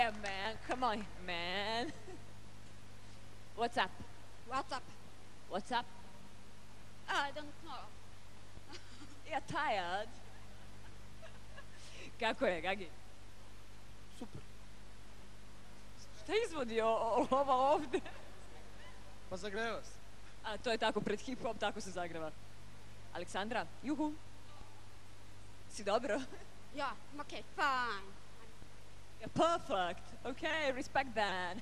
Yeah, man. Come on, man. What's up? What's up? What's up? I don't know. You're tired. Kako je, Gagi? Super. Šta izvodi ova ovde? Pa zagreva se. A to je tako, pred hip-hop tako se zagreva. Aleksandra, juhu. Si dobro? Yeah, okay, fine. Yeah, perfect. Okay, respect that.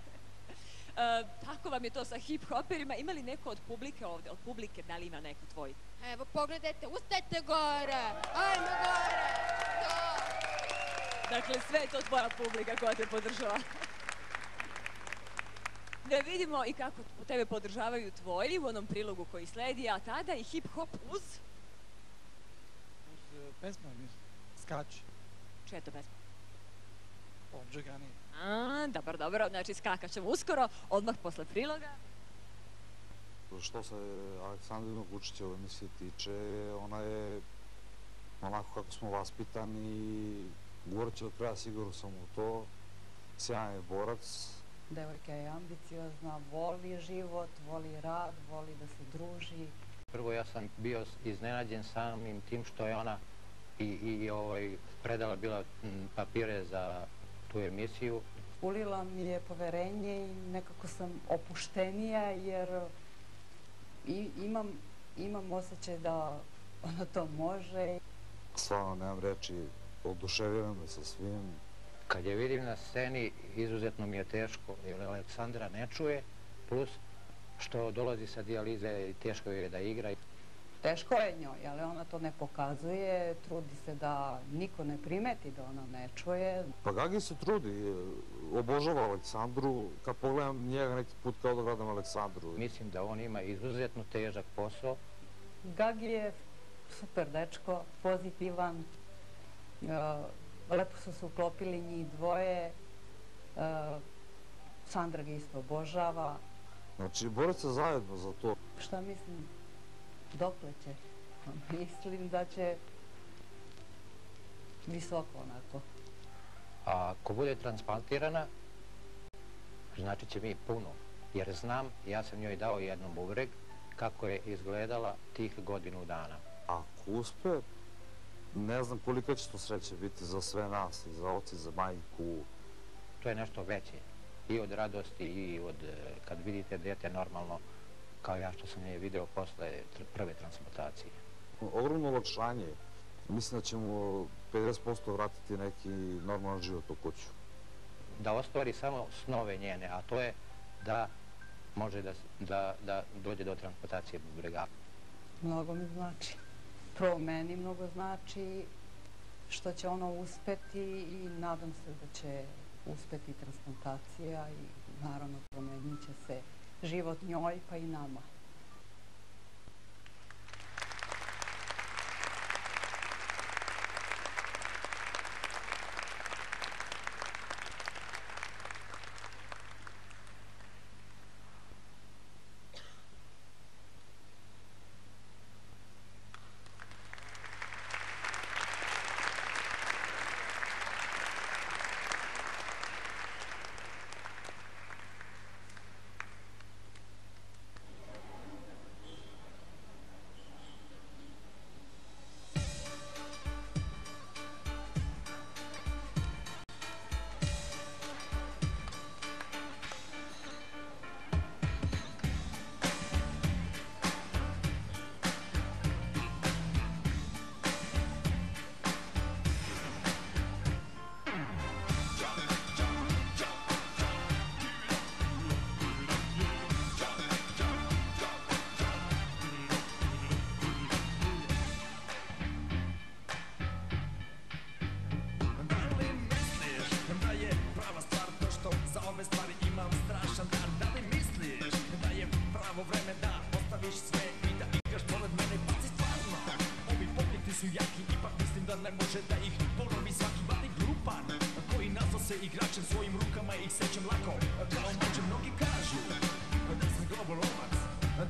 Tako vam je to sa hip-hoperima. Ima li neko od publike ovde? Od publike, da li ima neko tvoj? Evo, pogledajte, ustajte gore. Ajmo gore. Da. Dakle, sve je to tvoja publika koja te podržava. Da vidimo i kako tebe podržavaju tvoji u onom prilogu koji sledi, a tada i hip-hop uz... Uz pesma, mislim. Skači. Čija je to pesma? Od Džegani. Dobro, dobro, znači skakat ćemo uskoro, odmah posle priloga. Što se Aleksandrinog Vučićeve emisije tiče, ona je onako kako smo vaspitani i govorit će do kraja, siguran sam u to. Sjajan je borac. Devojka je ambiciozna, voli život, voli rad, voli da se druži. Prvo ja sam bio iznenađen samim tim što je ona predala bila papire za tu emisiju. Ulila mi je poverenje i nekako sam opuštenija jer imam osjećaj da ona to može. Stvarno nemam reči, oduševio me sa svim. Kad je vidim na sceni, izuzetno mi je teško jer Aleksandra ne čuje, plus što dolazi sa dijalize i teško je da igra. Teško je njoj, ali ona to ne pokazuje, trudi se da niko ne primeti da ona ne čuje. Pa Gagi se trudi, obožava Aleksandru, kad pogledam njega neki put kao da gledam Aleksandru. Mislim da on ima izuzetno težak posao. Gagi je super dečko, pozitivan, lepo su se uklopili njih dvoje, Sandra ga isto obožava. Znači, bore se zajedno za to. Šta mislim, dokle će? Mislim da će visoko onako. A ako bude transplantirana, znači će mi puno. Jer znam, ja sam njoj dao jednom bubreg, kako je izgledala tih godinu dana. Ako uspe, ne znam kolika će to sreće biti za sve nas, i za oca, i za majku. To je nešto veće. I od radosti, i od kad vidite dete normalno, kao ja što sam je video posle prve transplantacije. Ogromno olakšanje. Mislim da ćemo 50% vratiti neki normalan život u kuću. Da ostvari samo snove njene, a to je da može da dođe do transplantacije bubrega. Mnogo mi znači. Prvo meni mnogo znači što će ono uspeti i nadam se da će uspeti transplantacija i naravno promenit će se život njoj pa i nama. Ne može da ih polovi svaki mali glupan koji nasose igračem svojim rukama ih sećam lako. Kao mađe mnogi kažu da sam globolovac,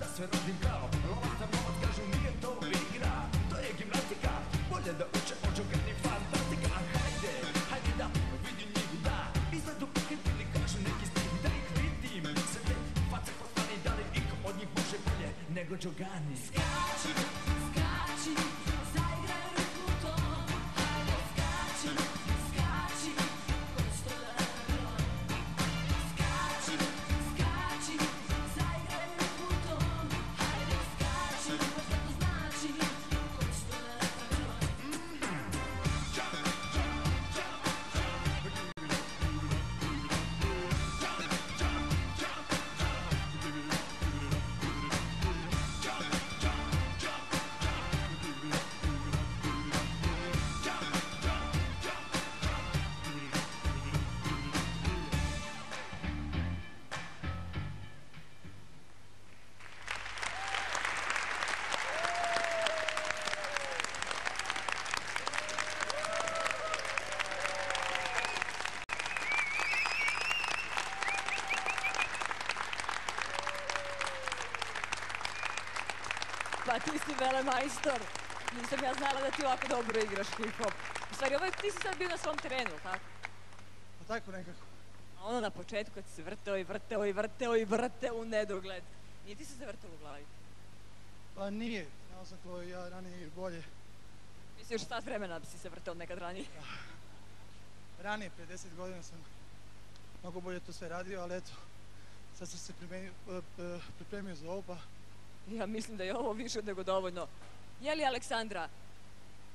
da sve radim kao lovac, a novac kažu nije to igra, to je gimnastika, bolje da uče od Džogani fantastika. Hajde, hajde da vidi njih da izgledu nego Džogani. Skači, skači, zaigraj ruku tom. Hajde skači, skači, ko 100 dana. Skači, skači, zaigraj ruku tom. Hajde skači, šta to znači, ko 100 dana. Pa ti si velemajstor. Nisam ja znala da ti ovako dobro igraš hip-hop. U stvari, ti si sad bio na svom terenu, tako? Pa tako nekako. A ono na početku kad si se vrteo i vrteo i vrteo i vrteo u nedogled. Nije ti se zavrtelo u glavi? Pa nije. Znao sam to ja ranije bolje. Misli još sat vremena bi si se vrteo nekad ranije. Ranije, pre 10 godina sam mnogo bolje to sve radio, ali eto, sad sam se pripremio za ovo, pa Ja mislim da je ovo više od nego dovoljno. Je li Aleksandra,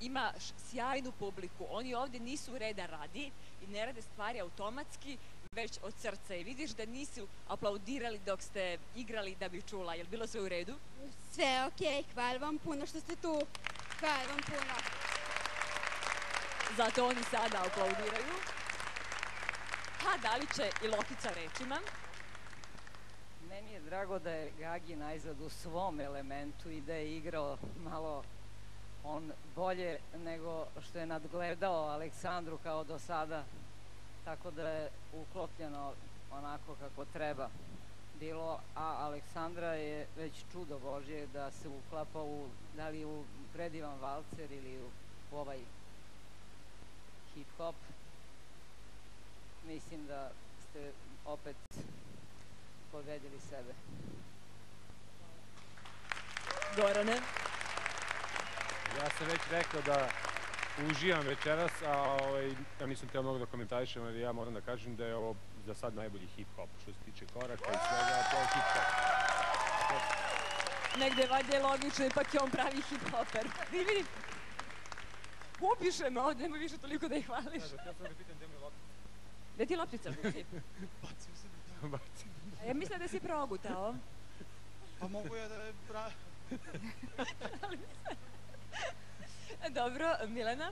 imaš sjajnu publiku, oni ovdje nisu reda radi i ne rade stvari automatski, već od srca. I vidiš da nisu aplaudirali dok ste igrali da bi čula. Je li bilo sve u redu? Sve okej, hvala vam puno što ste tu. Hvala vam puno. Zato oni sada aplaudiraju. A da li će i Lokica reći nam? Meni je drago da je Gagi najzad u svom elementu i da je igrao malo on bolje nego što je nadgledao Aleksandru kao do sada, tako da je uklopljeno onako kako treba bilo, a Aleksandra je već čudo Božje da se uklapa da li u predivan valcer ili u ovaj hip-hop. Mislim da ste opet pobedili sebe. Gorane? Ja sam već rekao da uživam večeras, a ja nisam teo mnogo da komentarišem, ali ja moram da kažem da je ovo za sad najbolji hip-hop što se tiče koraka i svega, to je hip-hop. Negde valjda je logično, ipak je on pravi hip-hoper. Vidi, upiše me ovdje, nemoj više toliko da ih hvališ. Ja sam da pitam gde mi je loptica. Gde ti je loptica, Luci? bacio se da. Bacim. A ja mislim da si progutao. Pa mogu ja da je Dobro, Milena?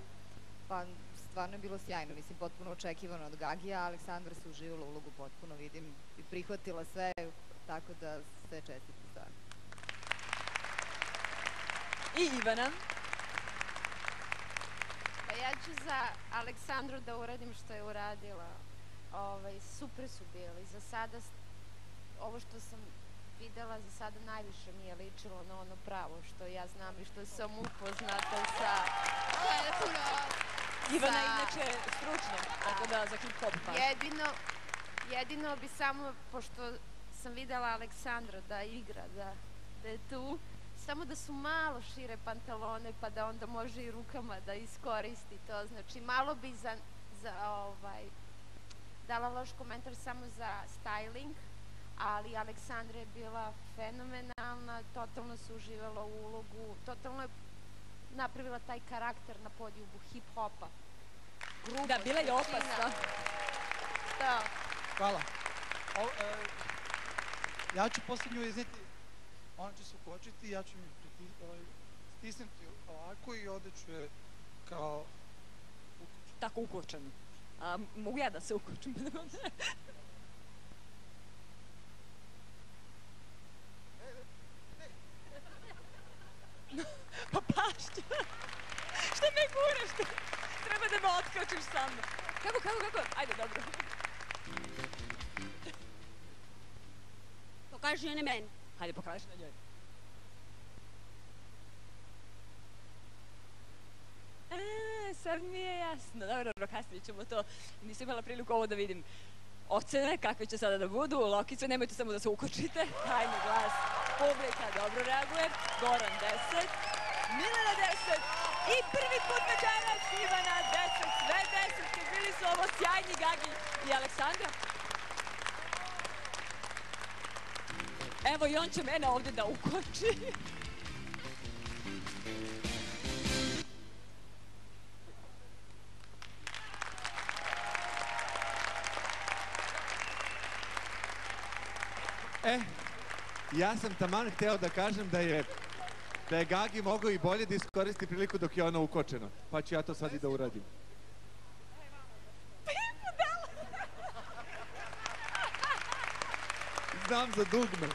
Pa stvarno je bilo sjajno, mislim potpuno očekivano od Gagija, Aleksandra se uživala u ulogu potpuno, vidim, i prihvatila sve, tako da sve čestite stvarno. I Ivana? Pa ja ću za Aleksandru da uradim što je uradila. Super su bili. Za sada, ovo što sam videla, za sada najviše mi je ličilo na ono pravo što ja znam i što sam upoznata sa... Ivana je inače stručna, tako da za hip-hop pa. Jedino bi samo, pošto sam videla Aleksandra da igra, da je tu, samo da su malo šire pantalone pa da onda može i rukama da iskoristi to. Znači malo bi dala loš komentar samo za styling, ali Aleksandra je bila fenomenalna, totalno se uživala u ulogu, totalno je napravila taj karakter na podijumu hip-hopa. Da, bila je opasna. Da. Hvala. Ja ću posljednju izneti, ona će se ukočiti, ja ću mi stisnuti ovako i ovdje ću je kao ukočiti. Tako ukočeno. A mogu ja da se ukočim? Pa pašće. Šta me guraš? Treba da me otkačiš sa mnom. Kako? Ajde, dobro. Pokaži je na meni. Hajde, pokaži na njoj. Sad mi je jasno. Dobro, kasnije ćemo to. Nisam imala priliku ovo da vidim ocene, kakve će sada da budu. Lokice, nemojte samo da se ukočite. Tajni glas. Publika dobro reaguje. Goran 10, Milena 10 i prvi put večeras Ivana 10. Sve 10. Bili su ovo sjajni Gagi i Aleksandra. Evo i on će mene ovdje da ukoči. Ja sam taman hteo da kažem da je Gagi mogao i bolje da iskoristi priliku dok je ono ukočeno. Pa ću ja to sad i da uradim. Znam za dugme.